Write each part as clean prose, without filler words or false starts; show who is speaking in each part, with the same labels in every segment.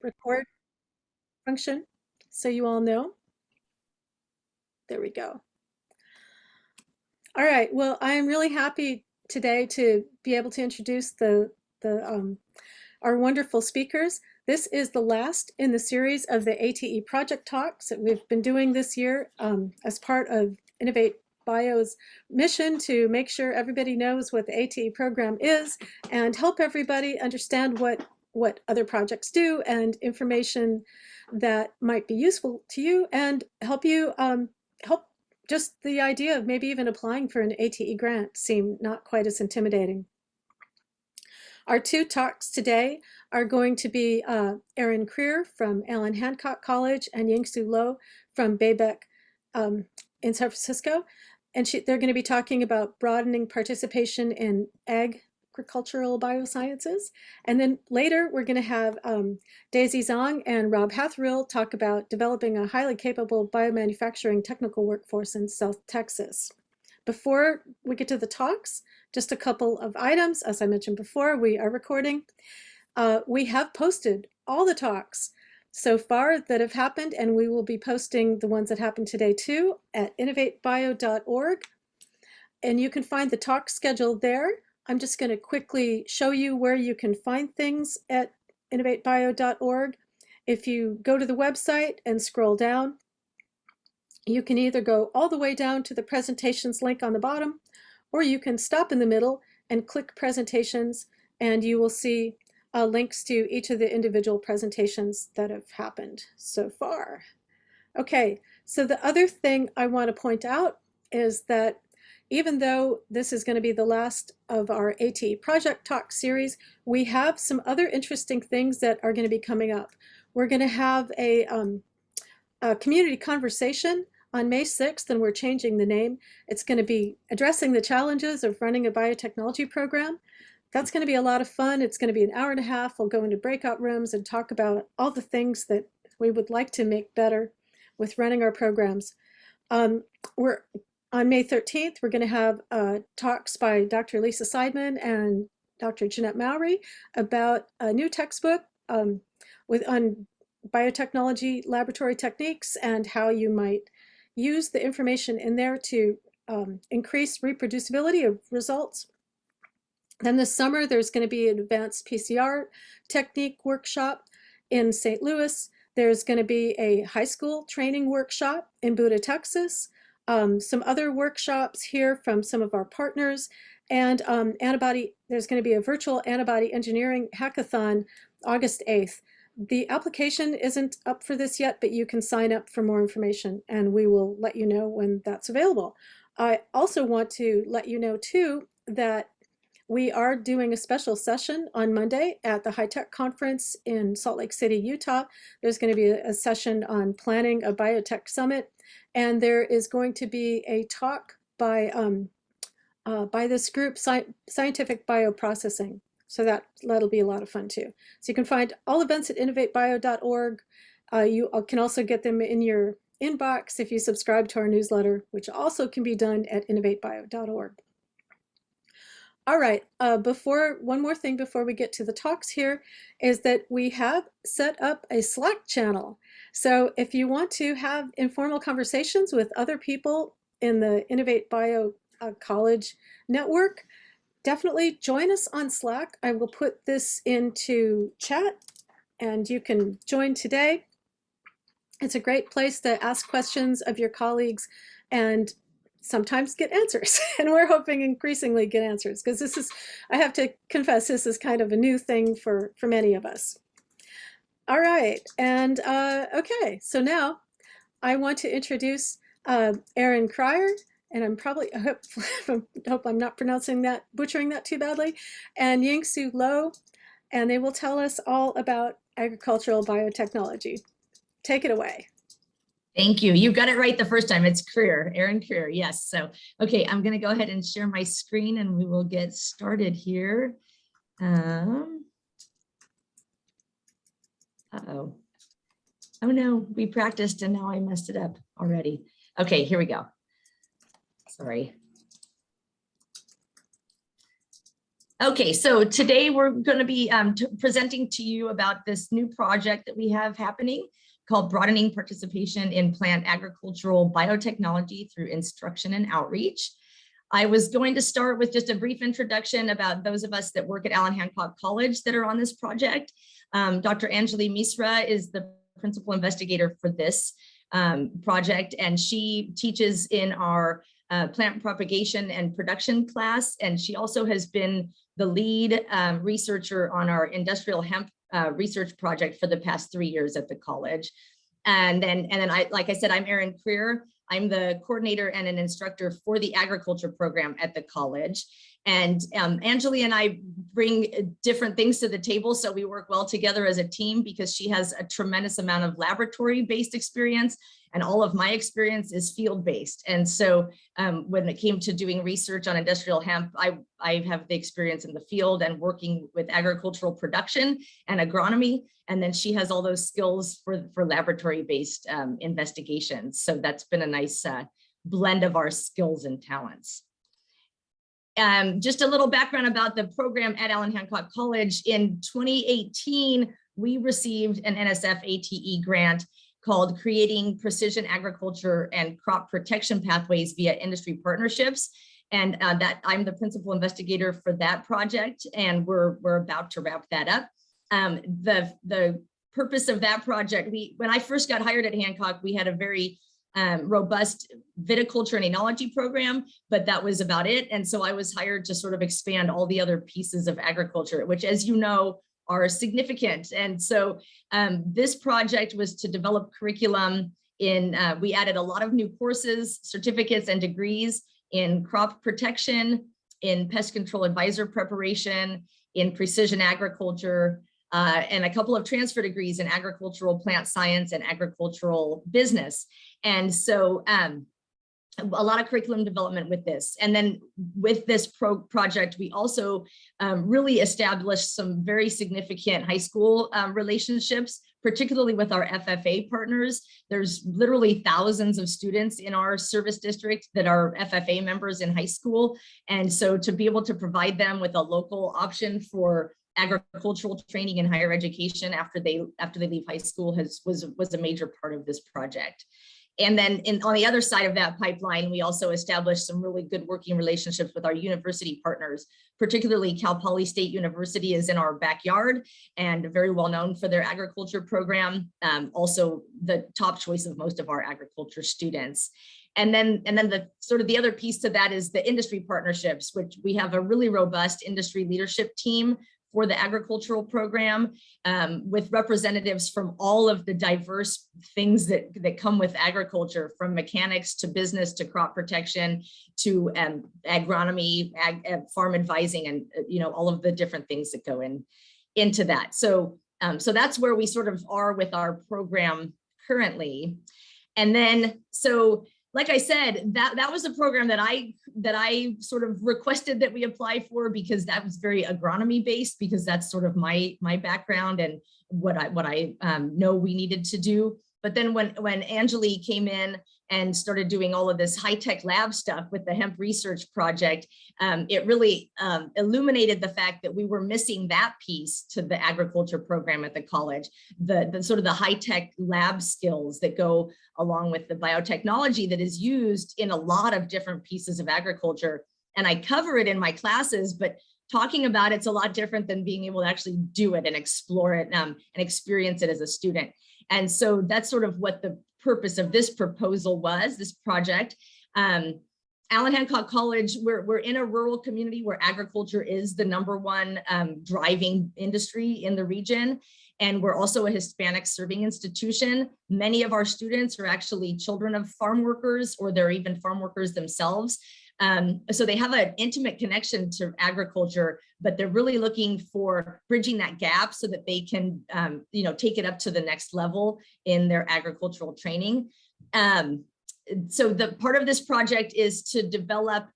Speaker 1: record function so you all know. There we go. All right, well, I am really happy today to be able to introduce our wonderful speakers. This is the last in the series of the ATE project talks that we've been doing this year as part of Innovate Bio's mission to make sure everybody knows what the ATE program is and help everybody understand what other projects do and information that might be useful to you and help you help just the idea of maybe even applying for an ATE grant seem not quite as intimidating. Our two talks today are going to be Erin Krier from Allan Hancock College and Ying-Tsu from Bayback in San Francisco. And they're going to be talking about broadening participation in agricultural biosciences. And then later we're going to have Daisy Zhang and Rob Hathrill talk about developing a highly capable biomanufacturing technical workforce in South Texas. Before we get to the talks, just a couple of items. As I mentioned before, we are recording. We have posted all the talks so far that have happened, and we will be posting the ones that happened today too at innovatebio.org. And you can find the talk schedule there. I'm just going to quickly show you where you can find things at innovatebio.org. If you go to the website and scroll down, you can either go all the way down to the presentations link on the bottom, or you can stop in the middle and click presentations, and you will see links to each of the individual presentations that have happened so far. Okay, so the other thing I want to point out is that even though this is going to be the last of our ATE project talk series, we have some other interesting things that are going to be coming up. We're going to have a community conversation on May 6th, and we're changing the name. It's going to be addressing the challenges of running a biotechnology program. That's going to be a lot of fun. It's going to be an hour and a half. We'll go into breakout rooms and talk about all the things that we would like to make better with running our programs. On May 13th, we're going to have talks by Dr. Lisa Seidman and Dr. Jeanette Mowry about a new textbook on biotechnology laboratory techniques and how you might use the information in there to increase reproducibility of results. Then this summer, there's going to be an advanced PCR technique workshop in St. Louis. There's going to be a high school training workshop in Buda, Texas. Some other workshops here from some of our partners, and there's going to be a virtual antibody engineering hackathon August 8th. The application isn't up for this yet, but you can sign up for more information and we will let you know when that's available. I also want to let you know too that we are doing a special session on Monday at the High Tech Conference in Salt Lake City, Utah. There's going to be a session on planning a biotech summit, and there is going to be a talk by this group, Scientific Bioprocessing. So that'll be a lot of fun too. So you can find all events at innovatebio.org. You can also get them in your inbox if you subscribe to our newsletter, which also can be done at innovatebio.org. All right, one more thing before we get to the talks here is that we have set up a Slack channel. So if you want to have informal conversations with other people in the Innovate Bio College network, definitely join us on Slack. I will put this into chat and you can join today. It's a great place to ask questions of your colleagues and sometimes get answers. And we're hoping increasingly get answers because this is, I have to confess, this is kind of a new thing for many of us. All right, and okay, so now I want to introduce Erin Krier, and I hope I'm not butchering that too badly, and Ying-Tsu, and they will tell us all about agricultural biotechnology. Take it away.
Speaker 2: Thank you. You got it right the first time. It's Krier, Erin Krier. Yes. So, okay, I'm going to go ahead and share my screen and we will get started here. Uh-oh. Oh no, we practiced and now I messed it up already. Okay, here we go. Sorry. Okay, so today we're going to be presenting to you about this new project that we have happening called Broadening Participation in Plant Agricultural Biotechnology through Instruction and Outreach. I was going to start with just a brief introduction about those of us that work at Allan Hancock College that are on this project. Dr. Anjali Misra is the principal investigator for this project, and she teaches in our plant propagation and production class, and she also has been the lead researcher on our industrial hemp research project for the past 3 years at the college. And then like I said, I'm Erin Krier. I'm the coordinator and an instructor for the agriculture program at the college. And Anjali and I bring different things to the table, so we work well together as a team because she has a tremendous amount of laboratory-based experience, and all of my experience is field-based. And so when it came to doing research on industrial hemp, I have the experience in the field and working with agricultural production and agronomy. And then she has all those skills for laboratory-based investigations. So that's been a nice blend of our skills and talents. Just a little background about the program at Allan Hancock College. In 2018, we received an NSF ATE grant called Creating Precision Agriculture and Crop Protection Pathways via Industry Partnerships. And that I'm the principal investigator for that project, and we're about to wrap that up. The purpose of that project, when I first got hired at Hancock, we had a very robust viticulture and enology program, but that was about it. And so I was hired to sort of expand all the other pieces of agriculture, which, as you know, are significant. And so this project was to develop curriculum in, we added a lot of new courses, certificates, and degrees in crop protection, in pest control advisor preparation, in precision agriculture, and a couple of transfer degrees in agricultural plant science and agricultural business. And so a lot of curriculum development with this. And then with this project, we also really established some very significant high school relationships, particularly with our FFA partners. There's literally thousands of students in our service district that are FFA members in high school. And so to be able to provide them with a local option for agricultural training in higher education after they leave high school was a major part of this project. And then on the other side of that pipeline, we also established some really good working relationships with our university partners, particularly Cal Poly State University is in our backyard and very well known for their agriculture program. Also the top choice of most of our agriculture students. And then the sort of the other piece to that is the industry partnerships, which we have a really robust industry leadership team for the agricultural program, with representatives from all of the diverse things that come with agriculture, from mechanics to business to crop protection to agronomy, farm advising, and all of the different things that go into that. So that's where we sort of are with our program currently. And then like I said, that was a program that I sort of requested that we apply for, because that was very agronomy based, because that's sort of my background and what I know we needed to do. But then when Anjali came in and started doing all of this high-tech lab stuff with the hemp research project, it really illuminated the fact that we were missing that piece to the agriculture program at the college, the sort of the high-tech lab skills that go along with the biotechnology that is used in a lot of different pieces of agriculture. And I cover it in my classes, but talking about it's a lot different than being able to actually do it and explore it and experience it as a student. And so that's sort of what the purpose of this proposal was, this project. Allan Hancock College, we're in a rural community where agriculture is the #1 driving industry in the region. And we're also a Hispanic-Serving Institution. Many of our students are actually children of farm workers, or they're even farm workers themselves. So they have an intimate connection to agriculture, but they're really looking for bridging that gap so that they can, take it up to the next level in their agricultural training. So the part of this project is to develop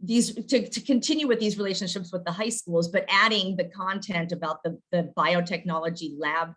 Speaker 2: to continue with these relationships with the high schools, but adding the content about the biotechnology lab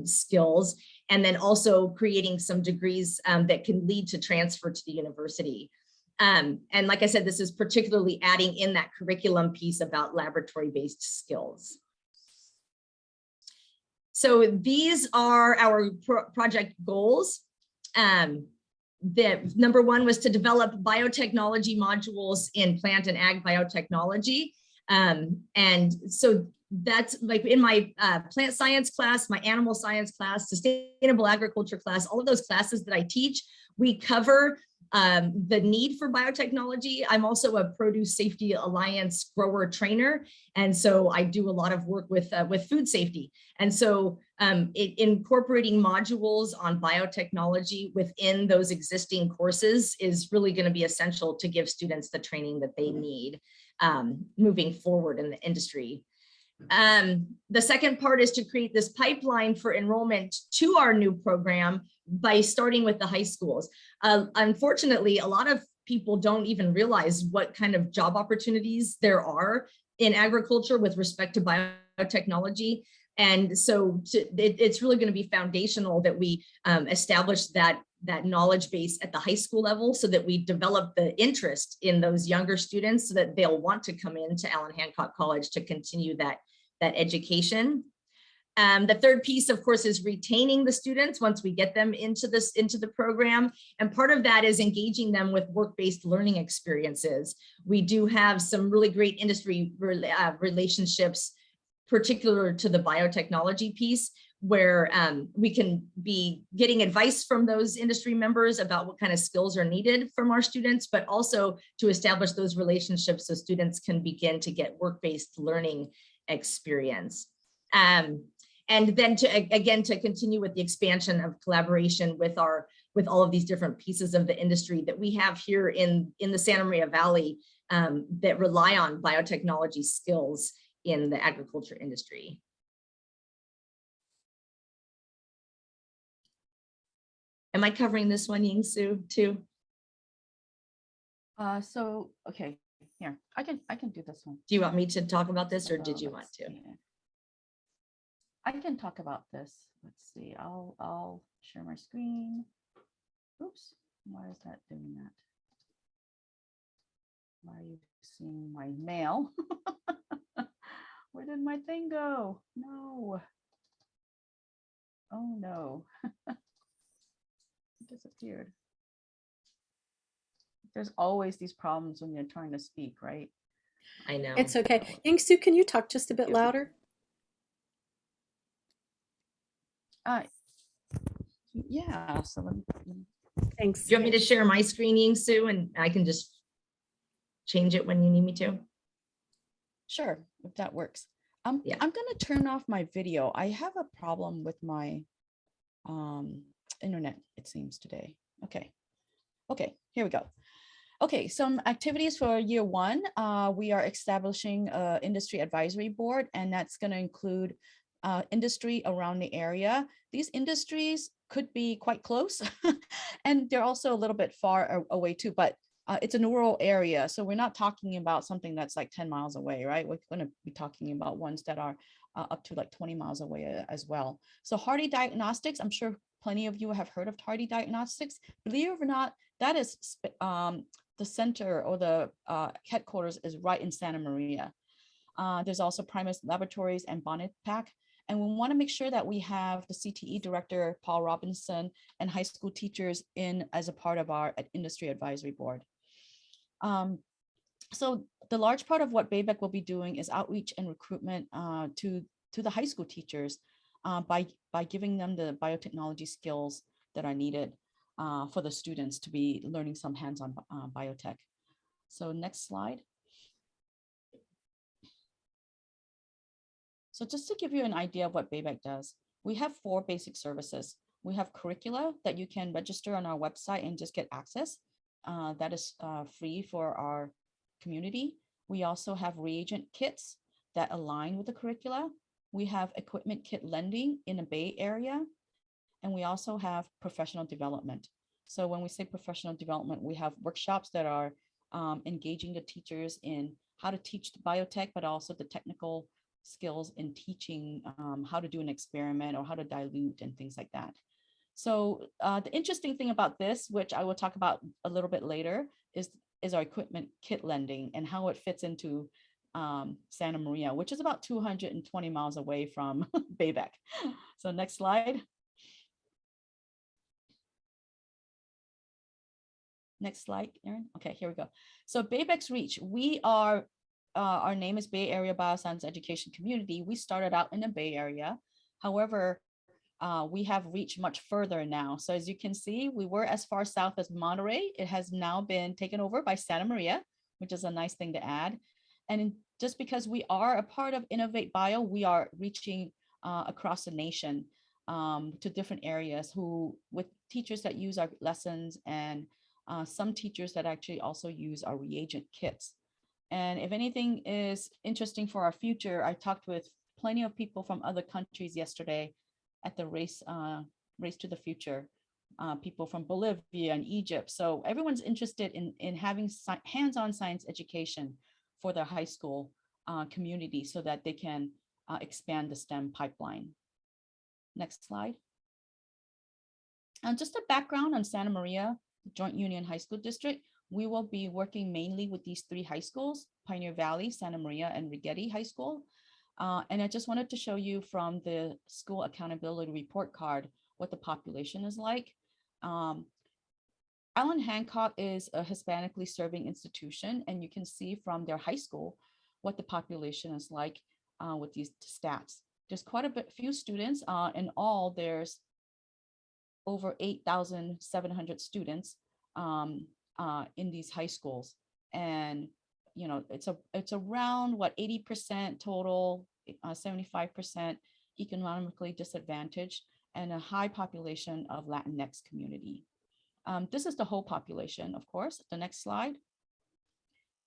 Speaker 2: skills, and then also creating some degrees that can lead to transfer to the university. And like I said, this is particularly adding in that curriculum piece about laboratory-based skills. So these are our project goals. The number one was to develop biotechnology modules in plant and ag biotechnology. And so that's like in my plant science class, my animal science class, sustainable agriculture class, all of those classes that I teach, we cover the need for biotechnology. I'm also a Produce Safety Alliance grower trainer. And so I do a lot of work with food safety. And so incorporating modules on biotechnology within those existing courses is really going to be essential to give students the training that they need moving forward in the industry. The second part is to create this pipeline for enrollment to our new program by starting with the high schools. Unfortunately, a lot of people don't even realize what kind of job opportunities there are in agriculture with respect to biotechnology. And so it's really going to be foundational that we establish that knowledge base at the high school level so that we develop the interest in those younger students so that they'll want to come into Allan Hancock College to continue that education. The third piece, of course, is retaining the students once we get them into the program. And part of that is engaging them with work-based learning experiences. We do have some really great industry relationships, particular to the biotechnology piece, where we can be getting advice from those industry members about what kind of skills are needed from our students, but also to establish those relationships so students can begin to get work-based learning experience. And then to continue with the expansion of collaboration with all of these different pieces of the industry that we have here in the Santa Maria Valley that rely on biotechnology skills in the agriculture industry. Am I covering this one, Ying-Tsu, too?
Speaker 3: So okay, here I can do this one.
Speaker 2: Do you want me to talk about this, or did you want to?
Speaker 3: I can talk about this. Let's see. I'll share my screen. Oops, why is that doing that? Why are you seeing my mail? Where did my thing go? No. Oh no. It disappeared. There's always these problems when you're trying to speak, right?
Speaker 2: I know.
Speaker 1: It's okay. Ying-Tsu, can you talk just a bit louder?
Speaker 3: Yeah, so let me
Speaker 1: Thanks.
Speaker 2: Do you want me to share my screen, Ying-Tsu, and I can just change it when you need me to?
Speaker 3: Sure, if that works.
Speaker 2: Yeah.
Speaker 3: I'm going to turn off my video. I have a problem with my internet, it seems, today. Okay, here we go. Okay, some activities for year one. We are establishing an industry advisory board, and that's going to include industry around the area. These industries could be quite close, and they're also a little bit far away too, but it's a rural area. So we're not talking about something that's like 10 miles away, right? We're going to be talking about ones that are up to like 20 miles away as well. So Hardy Diagnostics, I'm sure plenty of you have heard of Hardy Diagnostics. Believe it or not, that is the center, or the headquarters is right in Santa Maria. There's also Primus Laboratories and BABEC. And we want to make sure that we have the CTE director, Paul Robinson, and high school teachers in as a part of our industry advisory board. So the large part of what BABEC will be doing is outreach and recruitment to the high school teachers by giving them the biotechnology skills that are needed for the students to be learning some hands-on biotech. So next slide. So just to give you an idea of what BABEC does, we have 4 basic services. We have curricula that you can register on our website and just get access. That is free for our community. We also have reagent kits that align with the curricula. We have equipment kit lending in the Bay Area. And we also have professional development. So when we say professional development, we have workshops that are engaging the teachers in how to teach the biotech, but also the technical skills in teaching how to do an experiment or how to dilute and things like that. So the interesting thing about this, which I will talk about a little bit later, is is our equipment kit lending and how it fits into Santa Maria, which is about 220 miles away from Bayback. So next slide. Next slide, Erin. Okay, here we go. So Bayback's Reach, we are, our name is Bay Area Bioscience Education Community. We started out in the Bay Area. However, we have reached much further now. So as you can see, we were as far south as Monterey. It has now been taken over by Santa Maria, which is a nice thing to add. And just because we are a part of Innovate Bio, we are reaching across the nation to different areas with teachers that use our lessons and some teachers that actually also use our reagent kits. And if anything is interesting for our future, I talked with plenty of people from other countries yesterday at the Race to the Future, people from Bolivia and Egypt. So everyone's interested in having hands-on science education for their high school community so that they can expand the STEM pipeline. Next slide. And just a background on Santa Maria Joint Union High School District. We will be working mainly with these 3 high schools, Pioneer Valley, Santa Maria, and Rigetti High School. And I just wanted to show you from the school accountability report card what the population is like. Allan Hancock is a Hispanically serving institution, and you can see from their high school what the population is like with these stats. There's quite a few students. In all, there's over 8,700 students in these high schools. And you know, it's around what 80% total, 75% economically disadvantaged, and a high population of Latinx community. This is the whole population, of course. The next slide.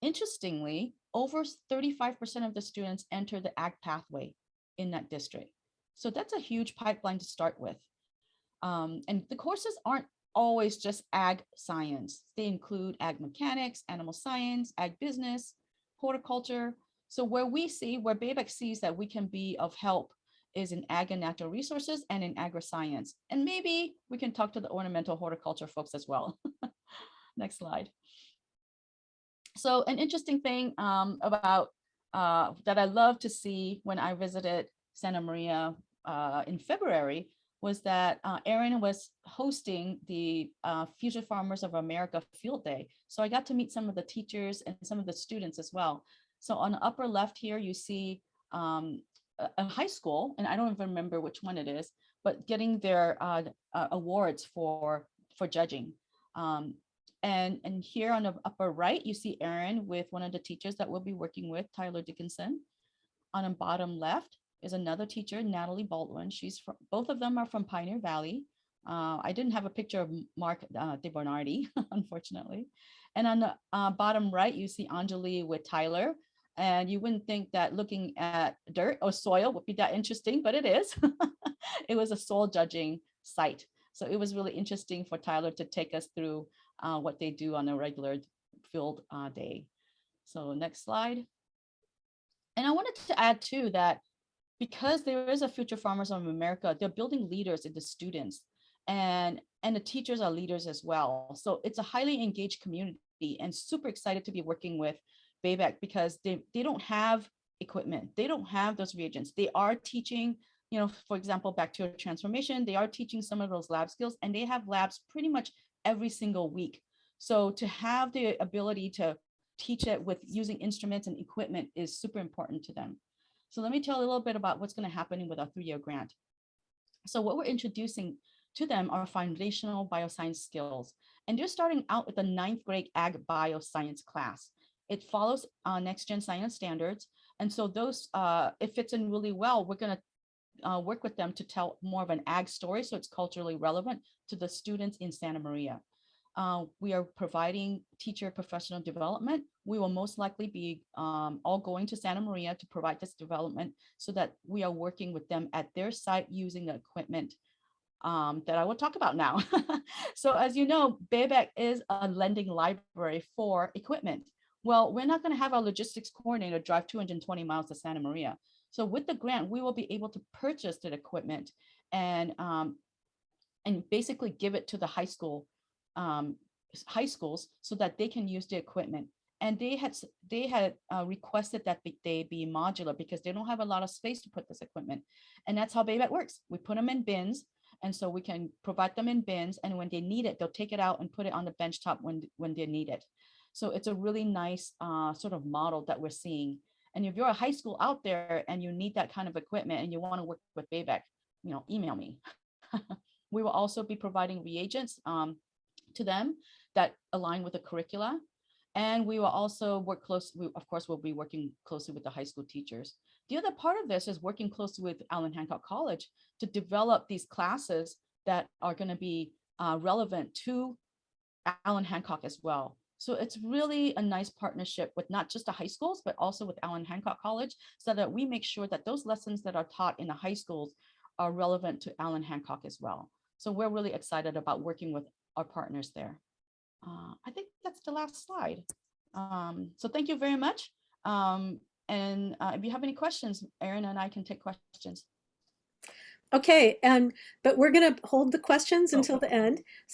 Speaker 3: Interestingly, over 35% of the students enter the ag pathway in that district. So that's a huge pipeline to start with. And the courses aren't always just ag science. They include ag mechanics, animal science, ag business, horticulture. So where Bayback sees that we can be of help is in ag and natural resources and in agri-science. And maybe we can talk to the ornamental horticulture folks as well. Next slide. So an interesting thing about that I love to see when I visited Santa Maria in February was that Erin was hosting the Future Farmers of America Field Day. So I got to meet some of the teachers and some of the students as well. So on the upper left here, you see a high school, and I don't even remember which one it is, but getting their awards for judging. And here on the upper right, you see Erin with one of the teachers that we'll be working with, Tyler Dickinson. On the bottom left is another teacher, Natalie Baldwin. Both of them are from Pioneer Valley. I didn't have a picture of Mark DeBernardi, unfortunately. And on the bottom right, you see Anjali with Tyler. And you wouldn't think that looking at dirt or soil would be that interesting, but it is. It was a soil judging site. So it was really interesting for Tyler to take us through what they do on a regular field day. So next slide. And I wanted to add too that because there is a Future Farmers of America, they're building leaders in the students, and the teachers are leaders as well. So it's a highly engaged community, and super excited to be working with Bayback because they don't have equipment. They don't have those reagents. They are teaching, you know, for example, bacterial transformation. They are teaching some of those lab skills, and they have labs pretty much every single week. So to have the ability to teach it with using instruments and equipment is super important to them. So let me tell you a little bit about what's going to happen with our 3-year grant. So what we're introducing to them are foundational bioscience skills. And they're starting out with the 9th grade ag bioscience class. It follows next gen science standards. And so those, it fits in really well. We're going to work with them to tell more of an ag story, so it's culturally relevant to the students in Santa Maria. We are providing teacher professional development. We will most likely be all going to Santa Maria to provide this development so that we are working with them at their site using the equipment that I will talk about now. So as you know, Bayback is a lending library for equipment. Well, we're not going to have our logistics coordinator drive 220 miles to Santa Maria. So with the grant, we will be able to purchase that equipment and basically give it to the high school high schools so that they can use the equipment. And they had requested that they be modular because they don't have a lot of space to put this equipment. And that's how Bayback works. We put them in bins. And so we can provide them in bins. And when they need it, they'll take it out and put it on the bench top when they need it. So it's a really nice sort of model that we're seeing. And if you're a high school out there and you need that kind of equipment and you want to work with Bayback, email me. We will also be providing reagents to them that align with the curricula. And we will also work closely, of course, we'll be working closely with the high school teachers. The other part of this is working closely with Allan Hancock College to develop these classes that are going to be relevant to Allan Hancock as well. So it's really a nice partnership with not just the high schools, but also with Allan Hancock College, so that we make sure that those lessons that are taught in the high schools are relevant to Allan Hancock as well. So we're really excited about working with our partners there. I think that's the last slide. So thank you very much. And if you have any questions, Erin and I can take questions.
Speaker 1: Okay, but we're going to hold the questions until the end. So